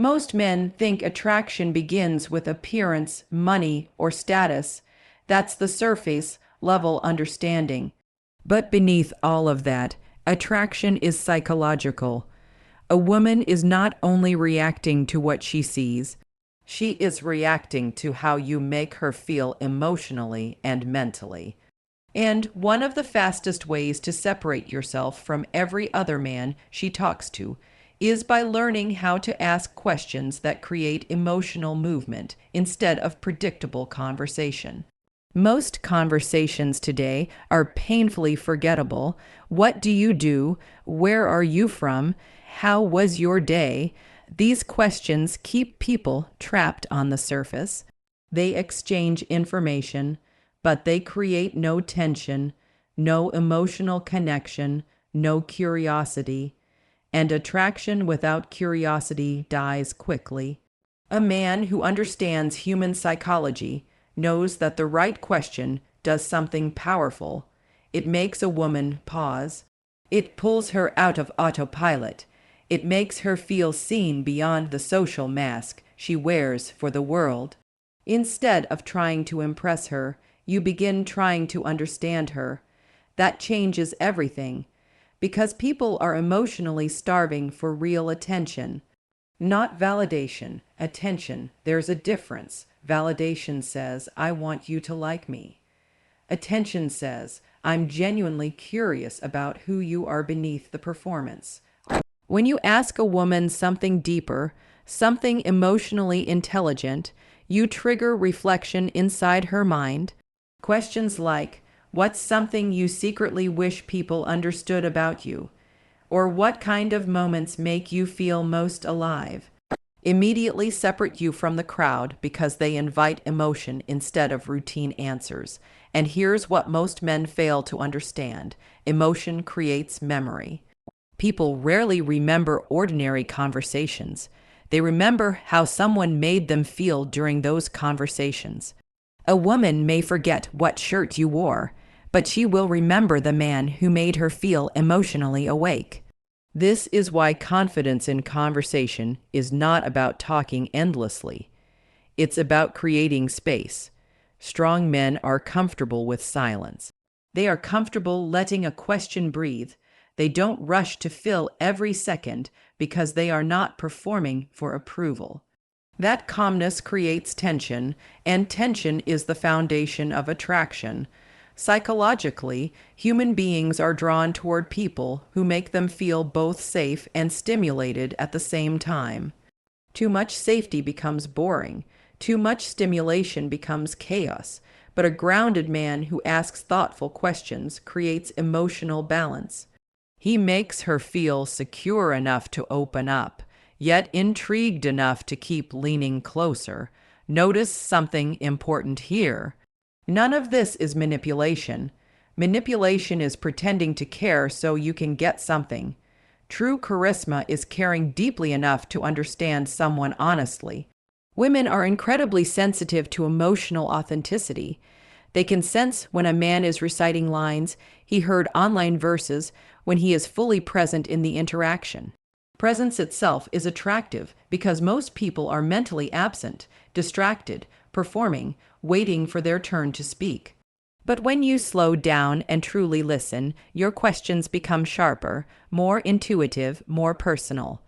Most men think attraction begins with appearance, money, or status. That's the surface level understanding. But beneath all of that, attraction is psychological. A woman is not only reacting to what she sees, she is reacting to how you make her feel emotionally and mentally. And one of the fastest ways to separate yourself from every other man she talks to is by learning how to ask questions that create emotional movement instead of predictable conversation. Most conversations today are painfully forgettable. What do you do? Where are you from? How was your day? These questions keep people trapped on the surface. They exchange information, but they create no tension, no emotional connection, no curiosity. And attraction without curiosity dies quickly. A man who understands human psychology knows that the right question does something powerful. It makes a woman pause. It pulls her out of autopilot. It makes her feel seen beyond the social mask she wears for the world. Instead of trying to impress her, you begin trying to understand her. That changes everything, because people are emotionally starving for real attention. Not validation, attention. There's a difference. Validation says, I want you to like me. Attention says, I'm genuinely curious about who you are beneath the performance. When you ask a woman something deeper, something emotionally intelligent, you trigger reflection inside her mind. Questions like, what's something you secretly wish people understood about you? Or what kind of moments make you feel most alive? Immediately separate you from the crowd because they invite emotion instead of routine answers. And here's what most men fail to understand. Emotion creates memory. People rarely remember ordinary conversations. They remember how someone made them feel during those conversations. A woman may forget what shirt you wore, but she will remember the man who made her feel emotionally awake. This is why confidence in conversation is not about talking endlessly. It's about creating space. Strong men are comfortable with silence. They are comfortable letting a question breathe. They don't rush to fill every second because they are not performing for approval. That calmness creates tension, and tension is the foundation of attraction. Psychologically, human beings are drawn toward people who make them feel both safe and stimulated at the same time. Too much safety becomes boring. Too much stimulation becomes chaos. But a grounded man who asks thoughtful questions creates emotional balance. He makes her feel secure enough to open up, yet intrigued enough to keep leaning closer. Notice something important here. None of this is manipulation. Manipulation is pretending to care so you can get something. True charisma is caring deeply enough to understand someone honestly. Women are incredibly sensitive to emotional authenticity. They can sense when a man is reciting lines he heard online verses when he is fully present in the interaction. Presence itself is attractive because most people are mentally absent, distracted, performing, waiting for their turn to speak. But when you slow down and truly listen, your questions become sharper, more intuitive, more personal.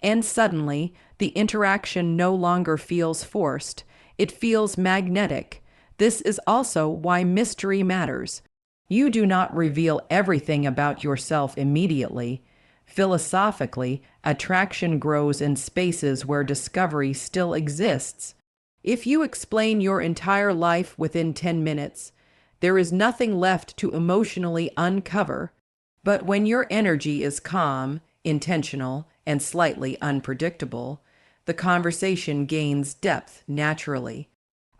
And suddenly, the interaction no longer feels forced. It feels magnetic. This is also why mystery matters. You do not reveal everything about yourself immediately. Philosophically, attraction grows in spaces where discovery still exists. If you explain your entire life within 10 minutes, there is nothing left to emotionally uncover. But when your energy is calm, intentional, and slightly unpredictable, the conversation gains depth naturally.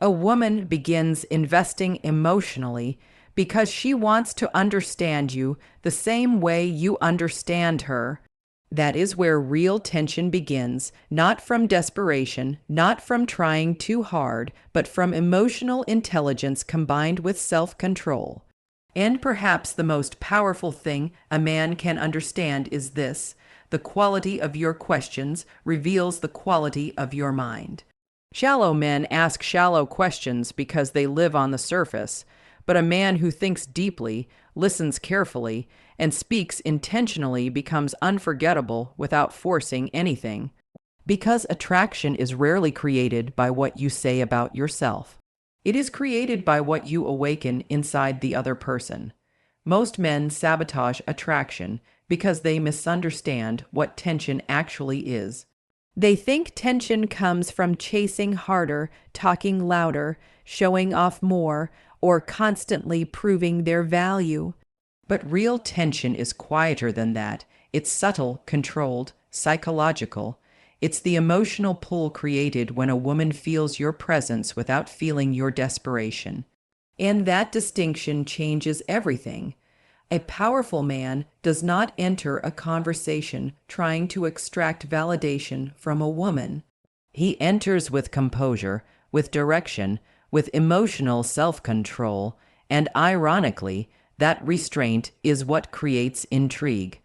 A woman begins investing emotionally because she wants to understand you the same way you understand her. That is where real tension begins, not from desperation, not from trying too hard, but from emotional intelligence combined with self-control. And perhaps the most powerful thing a man can understand is this: the The quality of your questions reveals the quality of your mind. Shallow men ask shallow questions because they live on the surface, but a man who thinks deeply, listens carefully, and speaks intentionally becomes unforgettable without forcing anything. Because attraction is rarely created by what you say about yourself. It is created by what you awaken inside the other person. Most men sabotage attraction because they misunderstand what tension actually is. They think tension comes from chasing harder, talking louder, showing off more, or constantly proving their value. But real tension is quieter than that. It's subtle, controlled, psychological. It's the emotional pull created when a woman feels your presence without feeling your desperation. And that distinction changes everything. A powerful man does not enter a conversation trying to extract validation from a woman. He enters with composure, with direction, with emotional self-control, and ironically, that restraint is what creates intrigue.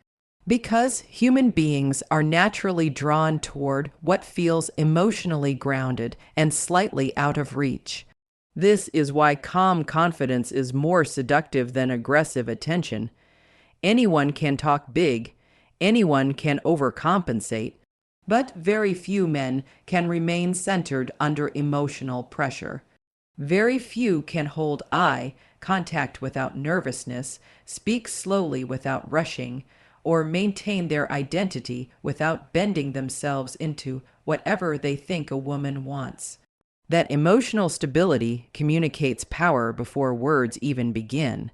Because human beings are naturally drawn toward what feels emotionally grounded and slightly out of reach. This is why calm confidence is more seductive than aggressive attention. Anyone can talk big, anyone can overcompensate, but very few men can remain centered under emotional pressure. Very few can hold eye contact without nervousness, speak slowly without rushing, or maintain their identity without bending themselves into whatever they think a woman wants. That emotional stability communicates power before words even begin.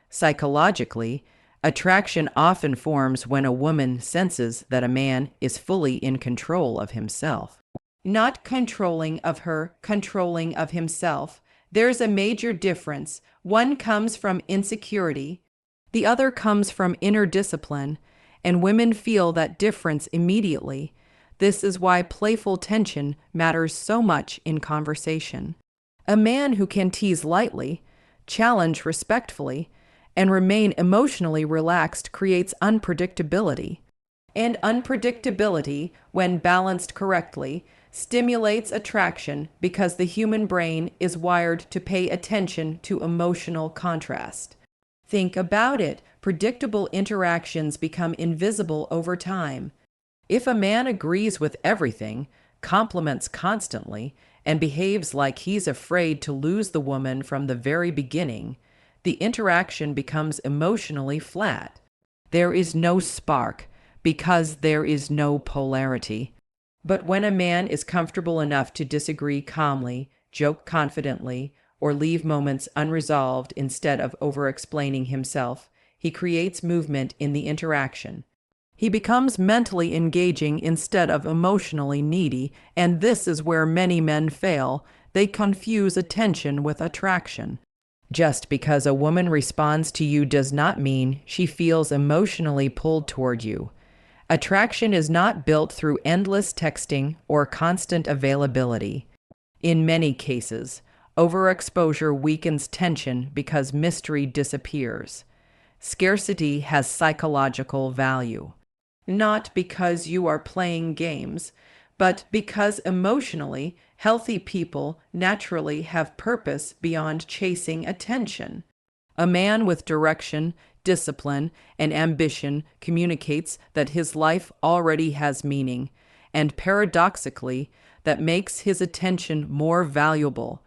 Psychologically, attraction often forms when a woman senses that a man is fully in control of himself. Not controlling of her, controlling of himself. There's a major difference. One comes from insecurity, the other comes from inner discipline, and women feel that difference immediately. This is why playful tension matters so much in conversation. A man who can tease lightly, challenge respectfully, and remain emotionally relaxed creates unpredictability. And unpredictability, when balanced correctly, stimulates attraction because the human brain is wired to pay attention to emotional contrast. Think about it. Predictable interactions become invisible over time. If a man agrees with everything, compliments constantly, and behaves like he's afraid to lose the woman from the very beginning, the interaction becomes emotionally flat. There is no spark because there is no polarity. But when a man is comfortable enough to disagree calmly, joke confidently, or leave moments unresolved instead of over-explaining himself, he creates movement in the interaction. He becomes mentally engaging instead of emotionally needy, and this is where many men fail. They confuse attention with attraction. Just because a woman responds to you does not mean she feels emotionally pulled toward you. Attraction is not built through endless texting or constant availability. In many cases, overexposure weakens tension because mystery disappears. Scarcity has psychological value, not because you are playing games, but because emotionally healthy people naturally have purpose beyond chasing attention. A man with direction, discipline, and ambition communicates that his life already has meaning, and paradoxically, that makes his attention more valuable.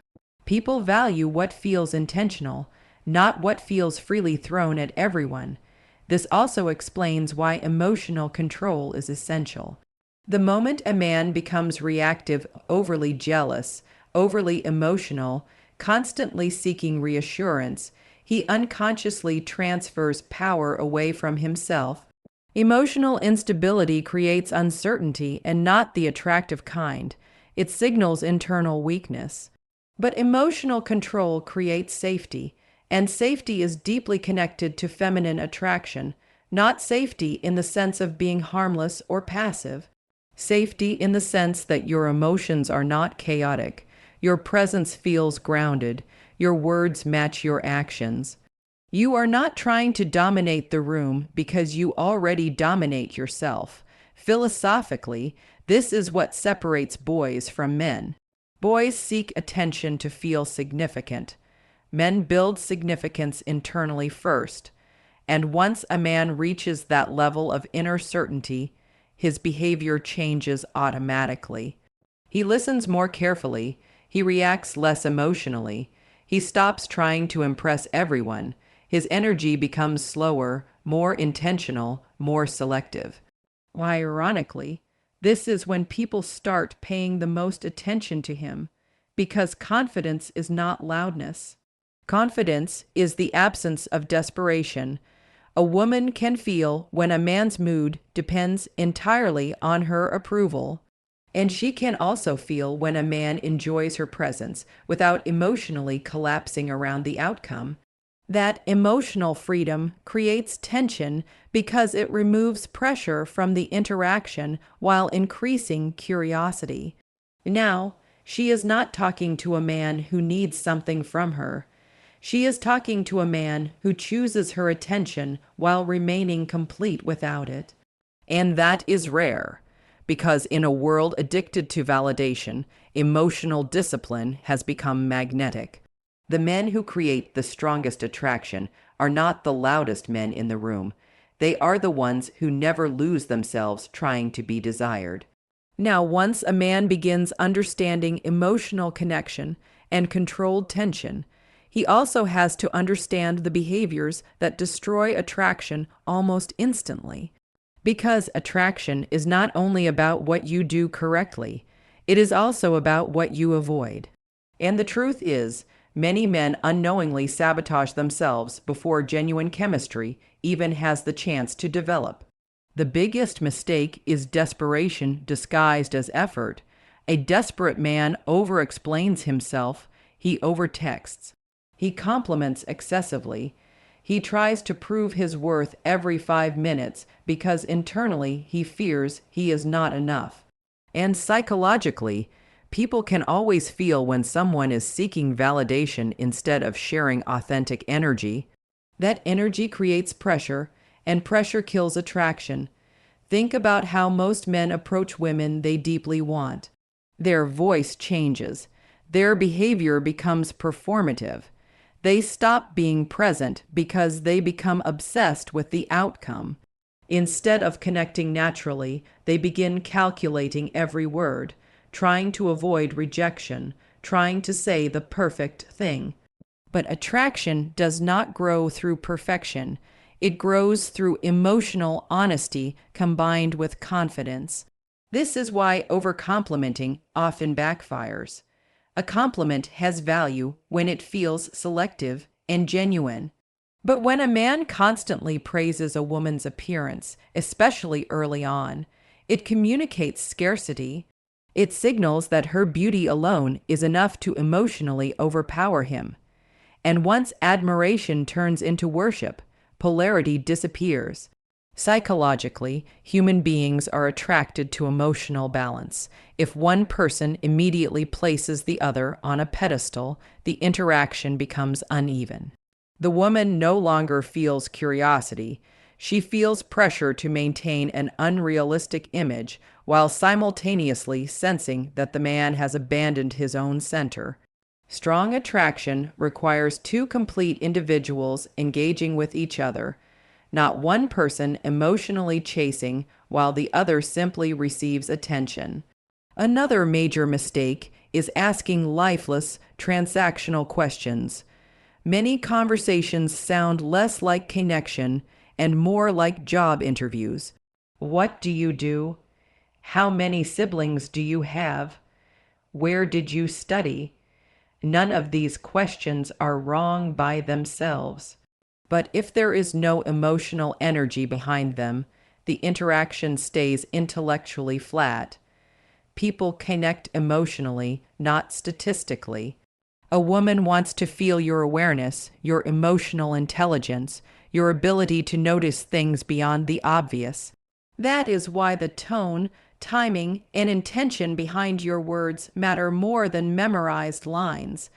People value what feels intentional, not what feels freely thrown at everyone. This also explains why emotional control is essential. The moment a man becomes reactive, overly jealous, overly emotional, constantly seeking reassurance, he unconsciously transfers power away from himself. Emotional instability creates uncertainty and not the attractive kind. It signals internal weakness. But emotional control creates safety, and safety is deeply connected to feminine attraction, not safety in the sense of being harmless or passive. Safety in the sense that your emotions are not chaotic, your presence feels grounded, your words match your actions. You are not trying to dominate the room because you already dominate yourself. Philosophically, this is what separates boys from men. Boys seek attention to feel significant. Men build significance internally first. And once a man reaches that level of inner certainty, his behavior changes automatically. He listens more carefully, he reacts less emotionally, he stops trying to impress everyone, his energy becomes slower, more intentional, more selective. Why, ironically, this is when people start paying the most attention to him, because confidence is not loudness. Confidence is the absence of desperation. A woman can feel when a man's mood depends entirely on her approval, and she can also feel when a man enjoys her presence without emotionally collapsing around the outcome. That emotional freedom creates tension because it removes pressure from the interaction while increasing curiosity. Now, she is not talking to a man who needs something from her. She is talking to a man who chooses her attention while remaining complete without it. And that is rare, because in a world addicted to validation, emotional discipline has become magnetic. The men who create the strongest attraction are not the loudest men in the room. They are the ones who never lose themselves trying to be desired. Now, once a man begins understanding emotional connection and controlled tension, he also has to understand the behaviors that destroy attraction almost instantly. Because attraction is not only about what you do correctly, it is also about what you avoid. And the truth is, many men unknowingly sabotage themselves before genuine chemistry even has the chance to develop. The biggest mistake is desperation disguised as effort. A desperate man over-explains himself, he over-texts, he compliments excessively, he tries to prove his worth every 5 minutes because internally he fears he is not enough. And psychologically, people can always feel when someone is seeking validation instead of sharing authentic energy. That energy creates pressure, and pressure kills attraction. Think about how most men approach women they deeply want. Their voice changes. Their behavior becomes performative. They stop being present because they become obsessed with the outcome. Instead of connecting naturally, they begin calculating every word, trying to avoid rejection, trying to say the perfect thing. But attraction does not grow through perfection. It grows through emotional honesty combined with confidence. This is why overcomplimenting often backfires. A compliment has value when it feels selective and genuine. But when a man constantly praises a woman's appearance, especially early on, it communicates scarcity. It signals that her beauty alone is enough to emotionally overpower him. And once admiration turns into worship, polarity disappears. Psychologically, human beings are attracted to emotional balance. If one person immediately places the other on a pedestal, the interaction becomes uneven. The woman no longer feels curiosity. She feels pressure to maintain an unrealistic image while simultaneously sensing that the man has abandoned his own center. Strong attraction requires two complete individuals engaging with each other, not one person emotionally chasing while the other simply receives attention. Another major mistake is asking lifeless, transactional questions. Many conversations sound less like connection and more like job interviews. What do you do? How many siblings do you have? Where did you study? None of these questions are wrong by themselves. But if there is no emotional energy behind them, the interaction stays intellectually flat. People connect emotionally, not statistically. A woman wants to feel your awareness, your emotional intelligence, your ability to notice things beyond the obvious. That is why the tone, timing, and intention behind your words matter more than memorized lines.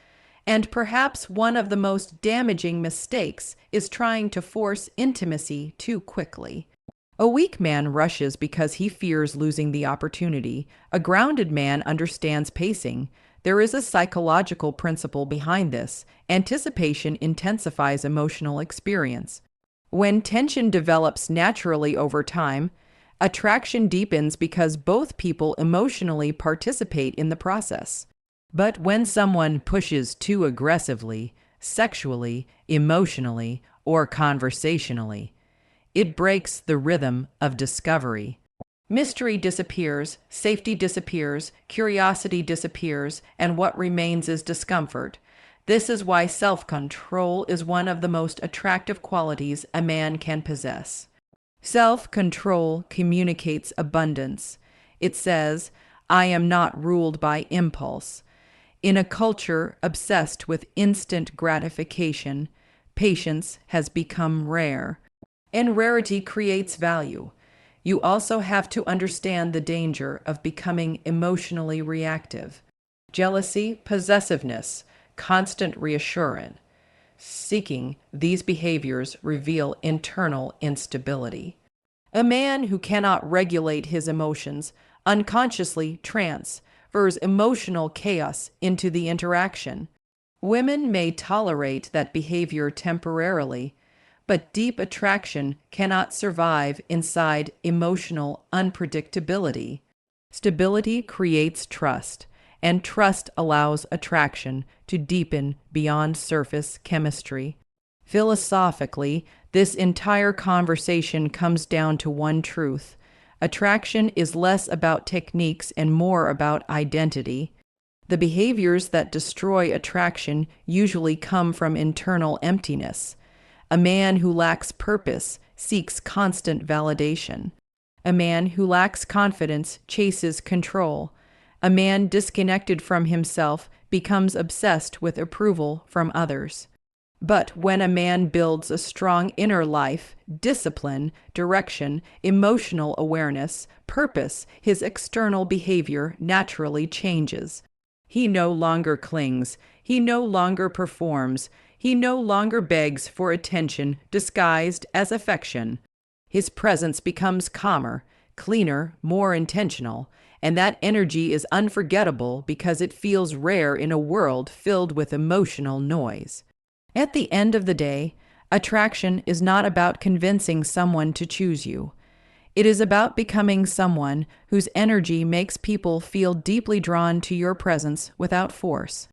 And perhaps one of the most damaging mistakes is trying to force intimacy too quickly. A weak man rushes because he fears losing the opportunity. A grounded man understands pacing. There is a psychological principle behind this. Anticipation intensifies emotional experience. When tension develops naturally over time, attraction deepens because both people emotionally participate in the process. But when someone pushes too aggressively, sexually, emotionally, or conversationally, it breaks the rhythm of discovery. Mystery disappears, safety disappears, curiosity disappears, and what remains is discomfort. This is why self-control is one of the most attractive qualities a man can possess. Self-control communicates abundance. It says, I am not ruled by impulse. In a culture obsessed with instant gratification, patience has become rare, and rarity creates value. You also have to understand the danger of becoming emotionally reactive. Jealousy, possessiveness, constant reassurance. Seeking these behaviors reveal internal instability. A man who cannot regulate his emotions unconsciously transfers emotional chaos into the interaction. Women may tolerate that behavior temporarily, but deep attraction cannot survive inside emotional unpredictability. Stability creates trust, and trust allows attraction to deepen beyond surface chemistry. Philosophically, this entire conversation comes down to one truth. Attraction is less about techniques and more about identity. The behaviors that destroy attraction usually come from internal emptiness. A man who lacks purpose seeks constant validation. A man who lacks confidence chases control. A man disconnected from himself becomes obsessed with approval from others. But when a man builds a strong inner life, discipline, direction, emotional awareness, purpose, his external behavior naturally changes. He no longer clings. He no longer performs. He no longer begs for attention disguised as affection. His presence becomes calmer, cleaner, more intentional, and that energy is unforgettable because it feels rare in a world filled with emotional noise. At the end of the day, attraction is not about convincing someone to choose you. It is about becoming someone whose energy makes people feel deeply drawn to your presence without force.